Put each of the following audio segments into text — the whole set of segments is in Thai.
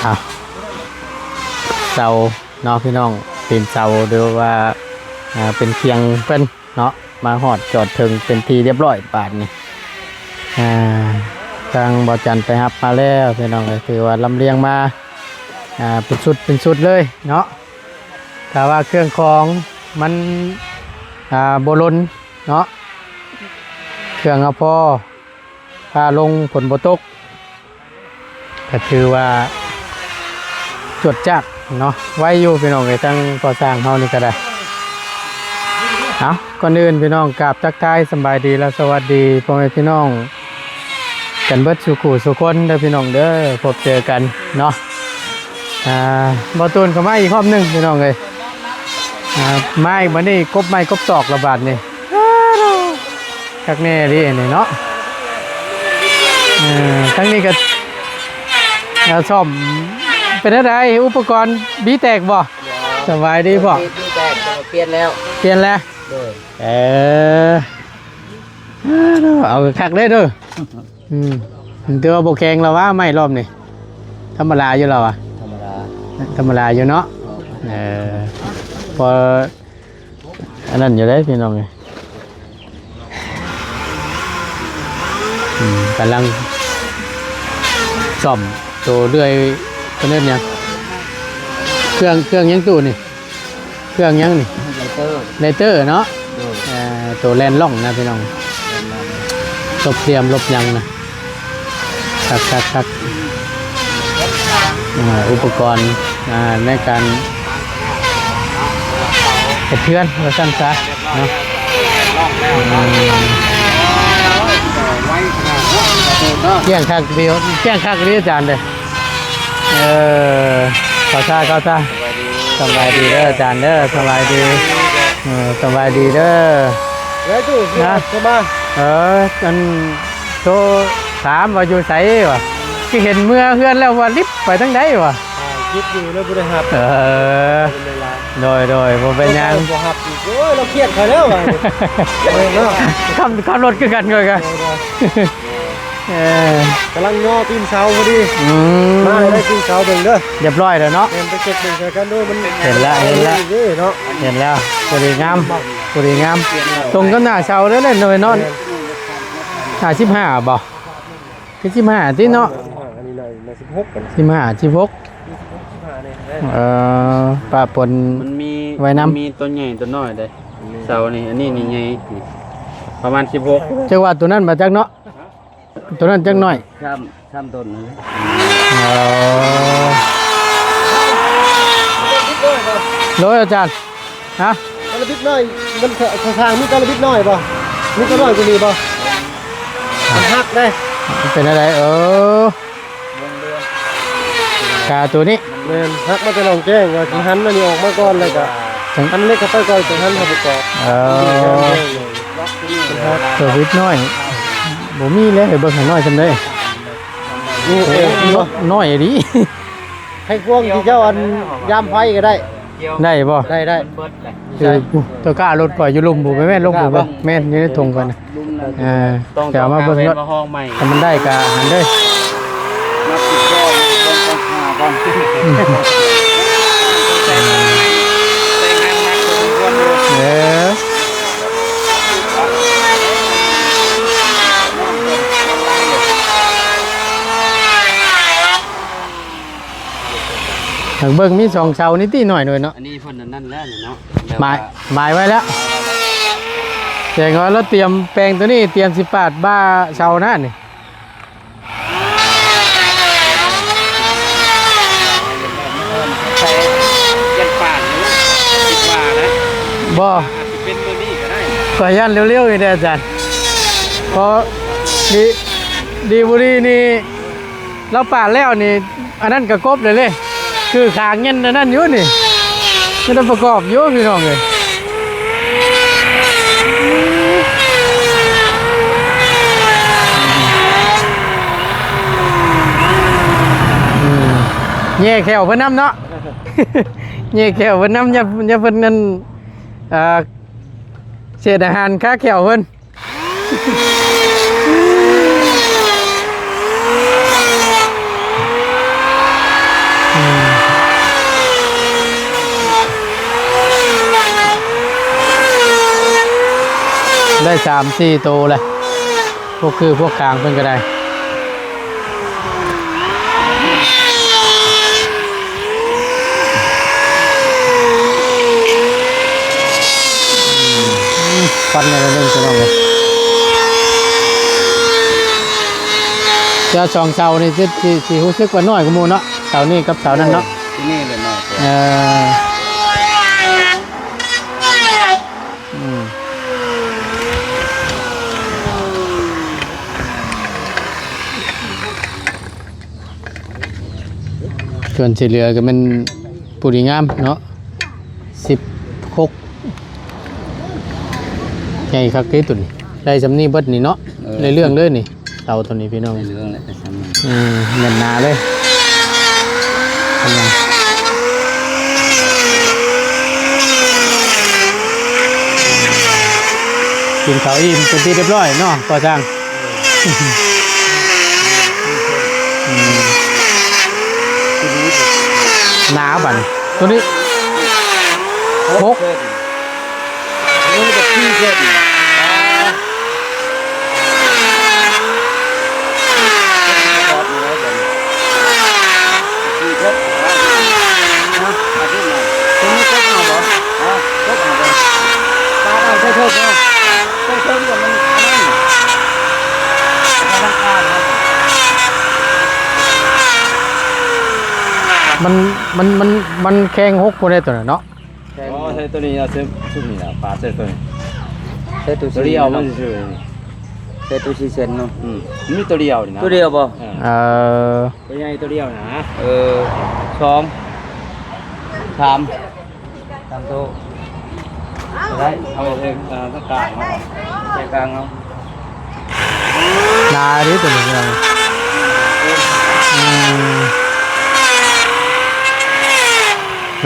อ่ะเสาเนาะพี่น้องเป็นเสาหรือว่าเป็นเคียงเพิ่นเนาะมาหอดจอดถึงเป็นทีเรียบร้อยบาทนี่ทางบ่อจันไปรับมาแล้วพี่น้องก็คือว่าลำเลียงมาเป็นชุดเลยเนาะถ้าว่าเครื่องของมันโบลนเนาะเครื่องเอาพอพาลงผลบ่ตกก็คือว่าจดจักเนาะไว้อยู่พี่น้องไอ้ทั้งก่อสร้างเฮานี่ก็ได้เอาก่อนอื่นพี่น้องกราบทักทายสบายดีและสวัสดีพ่อแม่พี่น้องกันเบิดสุขุสุคนเด้อพี่น้องเด้อพบเจอกันเนาะบ่ตูนเข้ามาอีกรอบนึงพี่น้องเอ้ยไม้บัดนี้กบไม้กบตอกระบาดนี่คักแน่ดินี่เนาะทั้งนี้ก็ซ่อมเป็นอะไรอุปกรณ์บีแตกบ่สบายดีบ่บีแตกเปลี่ยนแล้วเอาคักเลยเด้อเดี๋ยวโบแกงเราว่าไม่รอบนี่ธรรมดาอยู่เราอ่ะธรรมดาอยู่เนาะพออันนั้นอยู่ได้พี่น้องไงกำลังซ่อมตัวเรื่อยเป็นเรื่องยังเครื่องยังตู้นี่เครื่องยังนี่ไลเตอร์เนาะตัวแลนล่องนะพี่น้องลบเตรียมลบยังนะคักอุปกรณ์ในการเพื่อนเราสั้นซะเนาะแจ้งคักเดียวแจ้งคักเดียวอาจารย์เลยเข้าซ่าสบายดีเด้ออาจารย์เด้อสบายดีสบายดีเด้อนะอันโตถามว่าอยู่ไสวะคือเห็นเมื่อเพื่อนแล้วว่าลิฟต์ไปทั้งใดวะคิดอยู่แล้วบ่ได้หับโดยบ่เป็นหยังบ่หับอีกโอ้ยเราเครียดเขาแล้วว่ะขับรถคือกันเลยกันกำลังย่อตีนเสาพอดีมาได้ตีนเสาเบิ่งเด้อเรียบร้อยแล้วเนาะไปเก็บเบิ่งกันด้วยมันเห็นแล้วพอดีงามตรงกับหน้าเสาแล้วเล่นหน่อยเนาะ55บ่คือ15ติเนาะอันนี้เลย16ป้าปนมันมีไว้น้ำมีตัวใหญ่ตัวน้อยเด้เสานี่อันนี้นี่ใหญ่ประมาณ16จังว่าตัวนั้นมาจากเนาะตัวนั้นจังน้อยข้ามต้นเลยร้อยอาจารย์ฮะกระบิดน้อยมันทางมีกระบิดน้อยป่ะมีกระน้อยกว่านี้ป่ะมันหักได้เป็นอะไรกาตัวนี้เป็นหักมาจะลองแจ้งว่าหันมันออกมาก่อนเลยก็หันเล็กเข้าไปก่อนถึงหันเข้าไปก่อนตัวบิดน้อยบ่มีเลยเบิ่งให้น้อยจำได้นี่น้อยดิให้พวกที่เจ้าอันยามไฟก็ได้บ่ได้คือตัวกล้ารถปล่อยอยู่ลุมบุแม่ลงบุแม่นี่ทงกันแต่มาเบิ่งรถถ้ามันได้ก็หันเด้อนับติดก็ต้องหาก่อนเบิ่งมี2เสานิดหน่อยเนาะอันนี้เพิ่นนั่นแล้วเนาะหมายไว้แล้วแจ้งว่าเราเตรียมแปลงตัวนี้เตรียม18บ้าเสาหน้านี่ใส่ยันป่านนี่10บาทนะบ่เป็นตัวนี้ก็ได้ก็ยันเร็วๆนี่เด้ออาจารย์พอดีบุรีนี่เราป่านแล้วนี่อันนั้นก็กบเลยคือขางเงินนั่นอยู่นี่ไม่ต้องประกอบอยู่พี่น้องเลยแย่แขวเพิ่นน้ำเนาะแย่แขวเพิ่นน้ำอย่าเพิ่นนั่นเศษอาหารค่าแขวเพิ่น เ ได้3-4ตัวเลยพวกคือพวกกลางเพิ่นก็ได้ฟันอะไรเรื่องจะน้องเลยเจ้า2เสานี่สิรู้สึกว่าน้อยกว่าหมู่เนาะเสานี่กับเสานั้นเนาะที่นี่เลยเนาะส่วนสีเหลือก็มันปุริงามเนาะ16ใหญ่คักที่ตุ่นได้สำนีเบิดนี่เนาะในเรื่องเลยนี่เตาตัวนี้พี่น้องในเรื่องแหละแต่ซ้ำเงินนาเลยกินข้าวอิ่มเป็นที่เรียบร้อยเนาะก่อสร้างหนาวบั่นตัวนี้พกนี่แบบที่เกิดมันแข็งหกคนได้ตัวเนาะอ๋อใช่ตัวนี้เอาเส้นชุดนี้นะปลาเส้นตัวนี้ใช่ตัวเดียวมันชื่อใช่ตัวชีเซนเนาะมีตัวเดียวนี่นะตัวเดียวป่ะตัวใหญ่ตัวเดียวนะ2 3ตัวได้เอาเองตะกางเนาะใจกลางเนาะนาดิตัวนี้น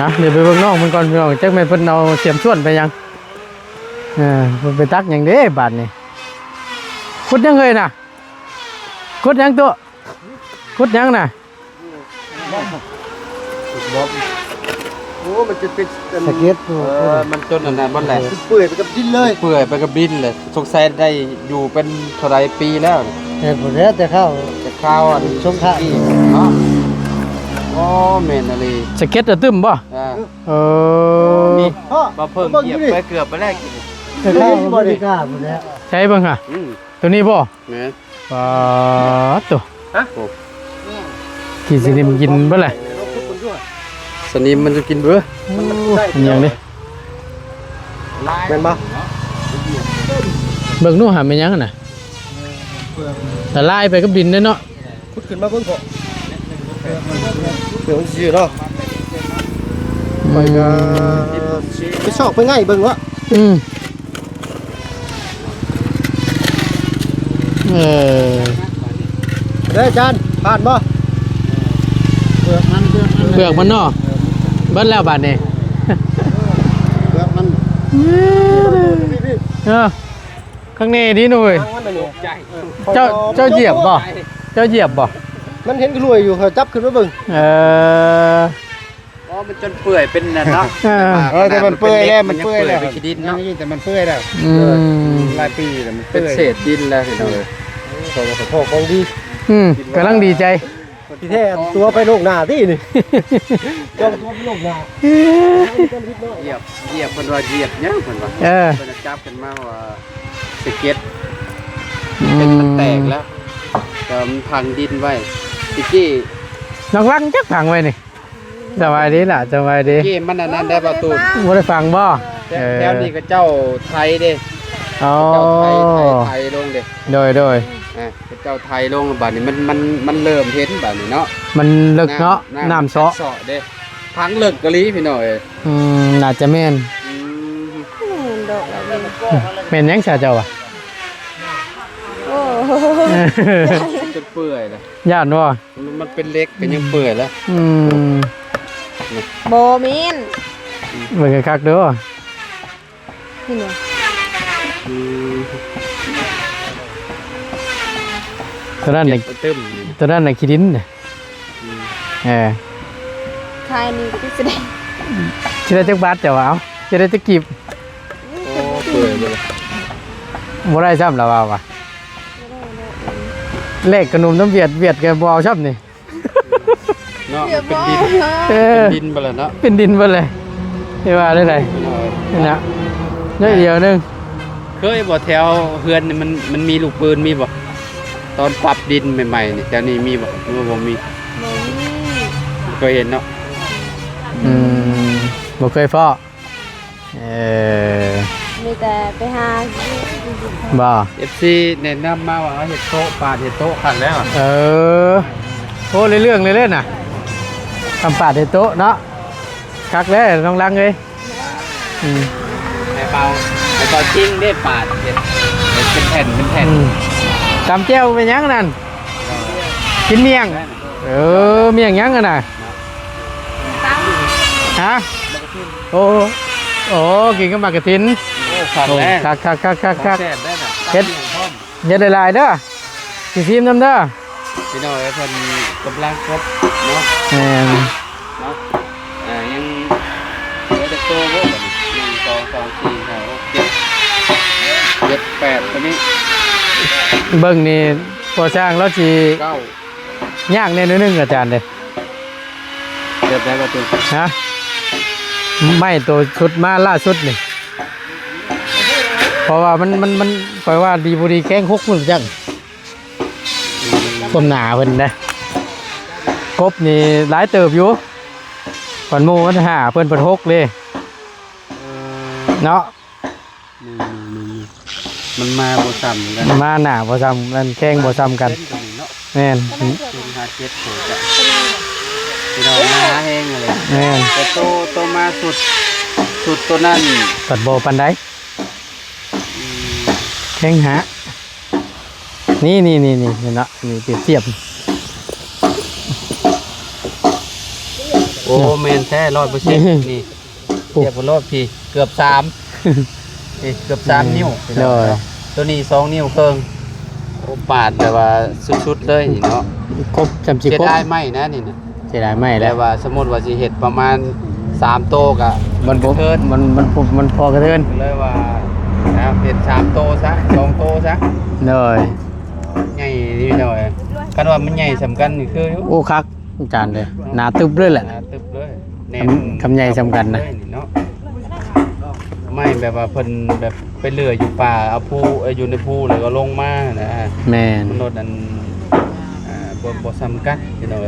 ะเดี๋ยวไปเบิ่งน้องมันก่อนพี่น้องจักแม่นเพิ่นเอาเสียมส่วนไปยังเพิ่นไปตักหยังเด้บาดนี้ขุดยังเคยน่ะขุดยังตัวขุดยังน่ะโอ้มันจะเป็นสเก็ตมันจนอันนั้นบ่แหละเปื่อยไปกับดินเลยเปื่อยไปกับดินเลยสงสัยได้อยู่เป็นเท่าไรปีแล้วบ่แล้วแต่ข้าวอันสงครามเนาะอ๋อแม่นอะไรสเก็ตตึ้มบ่นี่มาเพิ่มเหยียบไปเกือบไปแล้วแต่ข้าวบ่ได้กล้าหมดแล้วใช่เบิ่งค่ะตัวนี้บ่แม่นตัวฮะกี่สิมันกินบ่ล่ะสนิมมันจะกินเบื่อมันยังดิแม่นบ่เบิ่งนู่นหามันยังน่ะแต่ลายไปกับดินเนาะขุดขึ้นมาเบิ่งพอเดี๋ยวมันสิเนาะไปก็ไปชอกไปง่ายเบิ่งวะเด้อจานผ่านบ่เปลือกมันเนาะเบิ้ลแล้วบาดนี้เปลือกมันข้างในดีหน่อยเจ้าเหยียบบ่มันเห็นกรวยอยู่เขาจับขึ้นมาเบิ่งอ๋อมันจนเปื่อยเป็นน่ะเนาะแต่มันเปื่อยแล้วมันเปื่อยแล้วไปดินเนาะแต่มันเปื่อยแล้วหลายปีแล้วมันเป็นเศษดินแล้วเห็นเลยโอ้ของดีกำลังดีใจที่แท้ตัวไปโลกหน้าที่นี่จอมตัวไปโลกหน้าเหยียบคนว่าเหยียบเนี่ยคนว่าคนจับกันมาว่าสเก็ตเป็นมันแตกแล้วแต่มันพังดินไว้ติกี้น้องรังจักพังไว้นี่สบายดีล่ะสบายดีกี้มันอันนั้นได้ประตูบ่ได้ฟังบ่แถวนี้ก็เจ้าไทยเด้เจ้าไทยลงเด้โดยเจ้าไทยลงบัดนี้มันเริ่มเห็นบัดนี้เนาะมันเลิกเนาะน้ำเซาะเด้พังเลิกกะลีพี่น้อยน่าจะแม่นแม่นยังซะเจ้าอ่ะจะเปื่อยแล้วย่านบ่มันเป็นเล็กเป็นยังเปื่อยแล้วโบมินเบิ่งคักเด้อนี่เนาะตัวนั้นน่ะขี้ดินน่ะทายนี่ที่แสดงสิได้จักบาทเจ้าเอาสิได้จักกีบโอ้เปื่อยเลย บ่ได้ซ้ำแล้วว่ะเลขขนมน้ำเวียดแกบ่เอาชอบนี่ เนาะ เดี๋ยว เป็น บอก ดิน เออ ดินไปแล้วเนาะ เป็นดินเบิดเลยที่ว่าได้ไดนี่นะน้อยเดียวนึง เคยบ่แถวเฮือนนี่มันมีลูกปืนมีบ่ตอนปรับดินใหม่ๆนี่แถวนี้มีบ่หรือว่าบ่มี บ่มี เคยเห็นเนาะ อืมบ่เคยฟ้ออ มีแต่ไปหา บ่ FC แนะนำมาว่าเฮ็ดโต๊ะปาดเฮ็ดโต๊ะคันแล้ว เออโอ้เรื่องเลยเล่นน่ะทำปาดในโต๊ะเนาะคักแล้วน้องลังเลยอืม ให้เบาจริงได้ปาดเฮ็ดเป็นแผ่นเป็นแผ่น ตำเจ้าเป็นยังนั่นกินเมียงเมียงยังกันน่ะ ตั้ง ฮะโอ้กินกับหมากกระถิน โอ้คันแล้ว คัก แซ่บได้น่ะ เฮ็ดได้หลายเด้อสิซิมน้ำเด้อ พี่น้อยเพิ่นกำลังครบเนาะ แม่น เนาะยังเหลือแต่โตโว้บัดนี้1 2 3 4 5 6 7 8ตัวนี้ เบิ่งนี่พอสร้างแล้วสิ 9 ย่างแน่นนึงอาจารย์เด้อ เก็บได้บ่ตัว ฮะไม่ตัวชุดมาล่าสุดนี่เพราะว่ามันปล่อยว่าดีบุรีแข้ง6มื้อจังต้มหนาเพิ่นนะกบนี่หลายเติบอยู่ก่อนหมู่มันหาเพิ่นเปิด6เลยเนาะ นี่มันมาบ่ซ้ำกัน มาหนาบ่ซ้ำมันแข้งบ่ซ้ำกัน เส้นตัวนี้เนาะ แม่น 5 7โถจ้ะพี่น้องมาหาแห้งอะไร แม่น แต่โตมาสุดตัวนั้น ปัดโบปันไดแข้งหานี่เห็นเนาะนี่เปรียบเทียบ โอ้แม่นแท้100%นี่เทียบกับรอบพี่เกือบ3นี่เกือบ3นิ้วพี่น้องเนาะตัวนี้2นิ้วครึ่งโอ้ปาดแต่ว่าสุดๆเลยนี่เนาะ ครบจำสิ เสีย ครบ ดายไหมนะนี่นะ เสียดายไม่ แต่ แล้ว ว่าสมมุติว่าสิเฮ็ดประมาณ3โตกะ มันบ่ เทิน มันพอกระเทิน เลยว่าเฮ็ด3โตซะ2โตซะ เลย ใหญ่นิดหน่อยกันว่ามันใหญ่สำคัญนี่คืออยู่ โอ้คักอาจารย์เลยหนาตึบเลยแหละ ตึบเลย คำใหญ่สำคัญนะ เนาะไม่แบบว่าเพิ่นแบบไปเรืออยู่ป่าเอาผู้อยู่ในผู้แล้วก็ลงมานะฮะ แม่น มนุษย์นั้นบ่สำคัญพี่น้อย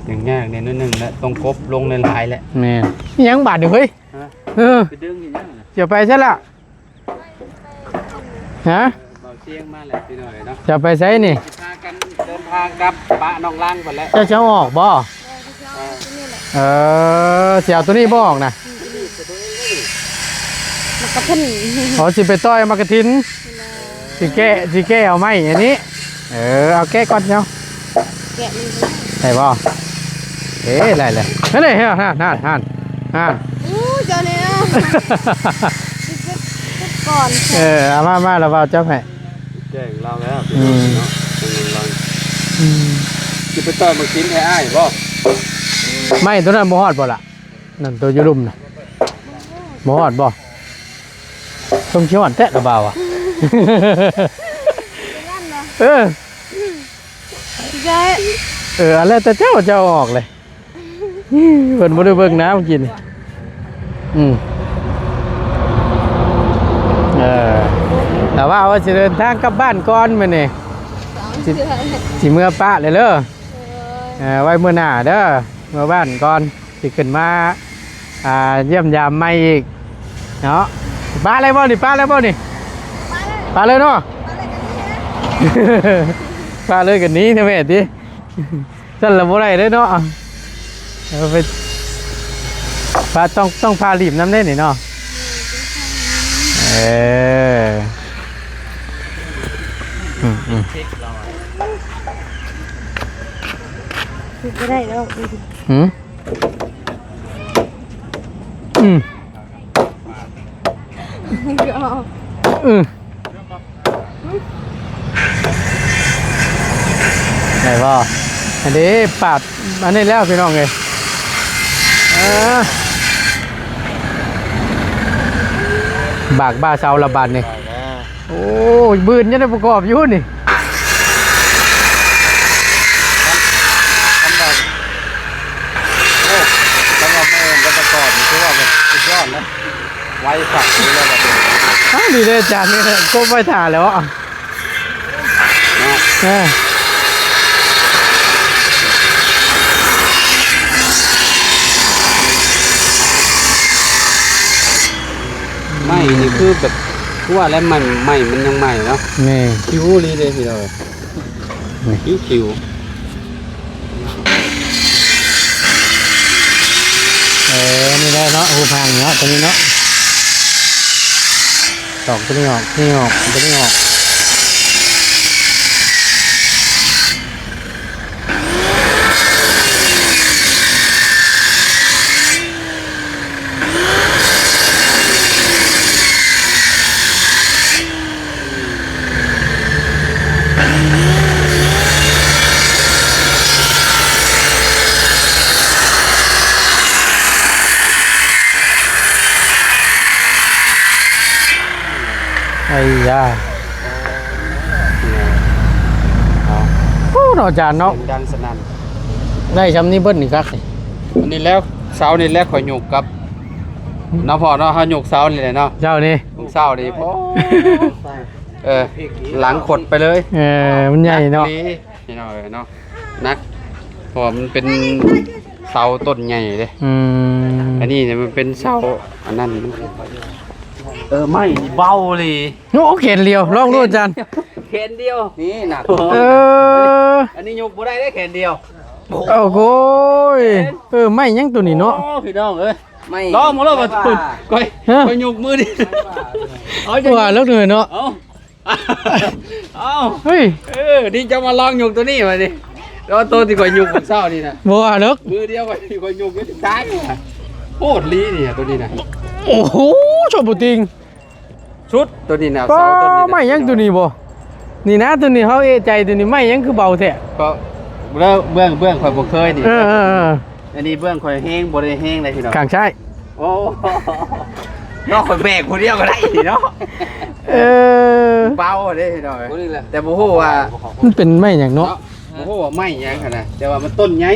อย่างยากเนี่ยนิดนึงแล้วต้องกบลงในหลายแหละ แม่นอิหยังบาดอยู่เฮ้ย ฮะ เออ ไปดึงอย่างนั้น จะไปใช่ละฮะ เบาเสียงมาแล้วพี่น้อยเนาะ จะไปใช้นี่ พากันเดินทางกลับปะน้องล่างไปแล้ว เจะออกบ่เสียวตัวนี้บ่ออกนะ มันก็เพิ่น อ๋อสิไปต้อยมากระทินสิแก้เอาไหมอันนี้เอาแก้ก่อนเนาะ แกะมัน ใช่บ่ได้เลยนั่นเลยห่าน อู้เจ้าเนี่ยก่อน เอามาแล้วว่าเจ้าแม่ แจ้งเราแล้วพี่น้องเนาะจะไปต่อยมากินให้อ้ายบ่ ไม่ตัวนั้นบ่ฮอดบ่ล่ะนั่นตัวอยูรุมน่ะบ่ฮอดบ่ต้องชิวอันแตะกระเบาอ่ะเออ ใช่ อะไรแต่เจ้าออกเลยเพิ่นบ่ได้เบิ่งน้ำกินแต่ว่าสิเดินทางกลับบ้านก่อนมื้อนี้สิเมื่อปะเลยเด้อไว้มื้อหน้าเด้อเมื่อบ้านก่อนสิขึ้นมาเยี่ยมยามใหม่อีกเนาะปลาอะไรบ่นี่ปลาอะไรบ่นี่ปลาเลยเนาะปลาเลยกันนี้นะแม่ติสั่นละบ่ได้เด้อเนาะเอาไปปลาต้องพารีบน้ำเล่นนี่เนาะไม่ได้แล้ว ไหนบ่อันนี้ปาดอันนี้แล้วพี่น้องเลยบากบ้าเซาระบาดนี่ โอ้ยบืนยังได้ประกอบอยู่นี่ โอ้สำหรับแม่ก็ประกอบนี่คือว่าแบบสุดยอดนะไว้ฝักนี่แล้วแบบนี้ อ้าวดีเลยอาจารย์นี่นะก้มไปถ่าแล้วอ่ะ เนาะ เออ ไม่นี่คือแบบคือว่าแล้วมันไม่มันยังใหม่เนาะ นี่ คิวลีเลยพี่เราคิว นี่ได้เนาะหูพังเนาะตัวนี้เนาะตอกตัวนี้ออกนี่ออกตัวนี้ออกไอ้ยาเอาโอ้เนาะอาจารย์เนาะ เสียงดังสนั่น ได้ชำนี้เบิ้ลนี่ครับนี่ อันนี้แล้วเสานี่แรกข่อยหยกกับเนาะพอเนาะเฮาหยกเสานี่แหละเนาะ เจ้านี่ หยกเสานี่พอหลังขดไปเลย มันใหญ่เนาะ นี่เนาะเนาะนักเพราะว่ามันเป็นเสาต้นใหญ่เด้ อันนี้เนี่ยมันเป็นเสาอันนั้นมันไม่เบาเลย โอ้เขียนเรียวลองดูอาจารย์ แขนเดียวนี่หนัก อันนี้ยกบ่ได้ได้แขนเดียว โอ้โหไม่ยังตัวนี้เนาะ โอ้พี่น้องเอ้ยไม่ลองมาแล้วมาตุ่นก้อยยกมือดิ ว่าแล้วเหนื่อยเนาะ เอา เฮ้ย นี่จะมาลองยกตัวนี้มาดิแล้วตัวที่ก้อยยกของเศร้านี่นะ บ่ว่าเลิก มือเดียวก้อยยกไม่ถึงท้ายโคตรลีนี่ตัวนี้นะ โอ้โหชอบติง ชุดตัวนี้นะ ก็ เสาตัวนี้ ไม่ยังตัวนี้บ่นี่นะตัวนี้เขาเอใจตัวนี้ไม่ยังคือเบาแท้ ก็เบื้องข่อยบ่เคยนี่ อันนี้เบื้องข่อยแห้งบ่ได้แห้งเลยพี่น้อง ข้างใช่ โอ้นอกข่อยแบกผู้เดียวก็ได้เนาะเบาเด้พี่น้องแต่บ่ฮู้ว่า มันเป็นไม่อย่างเนาะ บ่ฮู้ว่าไม้หยังคั่นน่ะแต่ว่ามันต้นใหญ่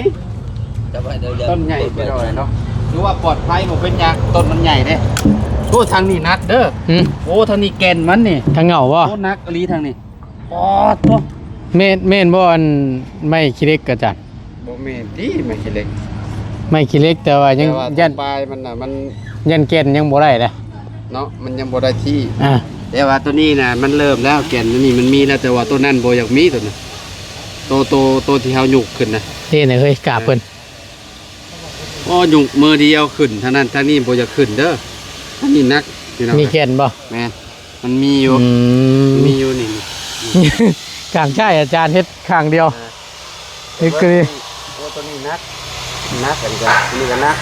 ต้นใหญ่พี่น้องเนาะหรือว่าปลอดภัยบ่เป็นหยังต้นมันใหญ่เด้โอ้ทางนี้นัดเด้อโอ้ทางนี้แก่นมันนี่ ทางเหงาบ่ โอ้นักอลีทางนี้อ๋อตัว เม่นบ่อันไม่ขี้เล็กอาจารย์ บ่แม่นติไม่ใช่เล็ก ไม่ขี้เล็กแต่ว่ายัง แต่ว่า ยัน ปลายมันน่ะมัน ยันเกณฑ์ยังบ่ได้เลย เนาะมันยังบ่ได้ที่ อ่า แต่ว่าตัวนี้นะมันเริ่มแล้วแก่นตัวนี้มันมีแล้วแต่ว่าตัวนั้นโบอยากมีตัวนั้นตัวที่เขาหยุกขึ้นนะ นี่เนี่ยเฮ้ยกราบเพิ่น อ๋อหยุกมือเดียวขึ้นเท่านั้นท่างนี้โบอยากขึ้นเด้อท่างนี้นักพี่น้อง มีเกณฑ์บ่ แม่นมันมีอยู่มีอยู่นี่ กลางใช่อาจารย์เฮ็ดข้างเดียวนี่คือ ตัวนี้นักกันจ้ะนี่ก็นัก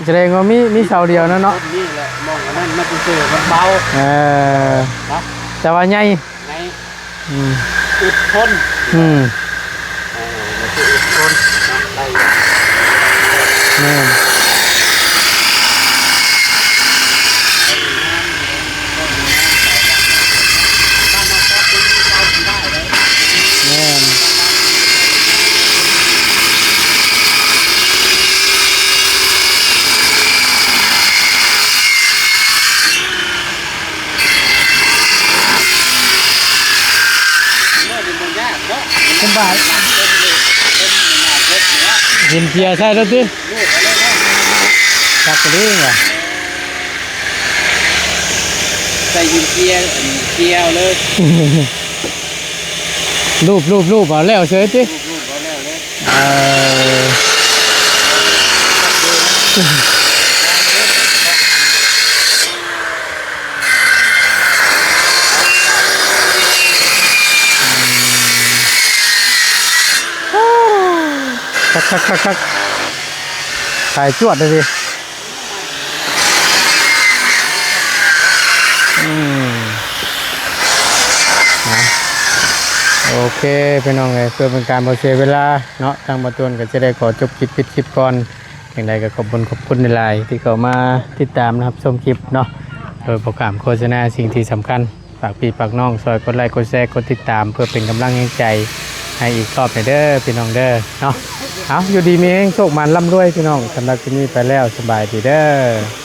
แสดงว่ามีเสาเดียวนะเนาะ นี่แหละมองอันนั้นมันเสื่อมันเบา ครับ แต่ว่าใหญ่ ใน อืม อึดทน อืม มันคืออึดทนได้ แม่นแม่น สบายกินเพียใช่แล้วสิจักกระดิ่งอ่ะ ใส่ยินเกียร์เลย รูปเอาแล้วเฉยสิ รูปเขาแล้วเลย เอคักถ่ายจวดเลยสินะโอเคพี่น้องเพื่อเป็นการบ่เสียเวลาเนาะทางบรรทวนก็จะได้ขอจบคลิปปิดคลิปก่อนอย่างไรก็ขอบคุณในไลน์ที่เข้ามาติดตามนะครับชมคลิปเนาะโดยโปรแกรมโฆษณาสิ่งที่สำคัญ ากพี่ฝากน้องซอยกดไลค์กดแชร์กดติดตามเพื่อเป็นกำลังใจให้อีกรอบหน่อยเด้อพี่น้องเด้อเนาะเอาอยู่ดีมีแรงโชคมันร่ำรวยพี่น้องสำหรับที่นี่ไปแล้วสบายดีเด้อ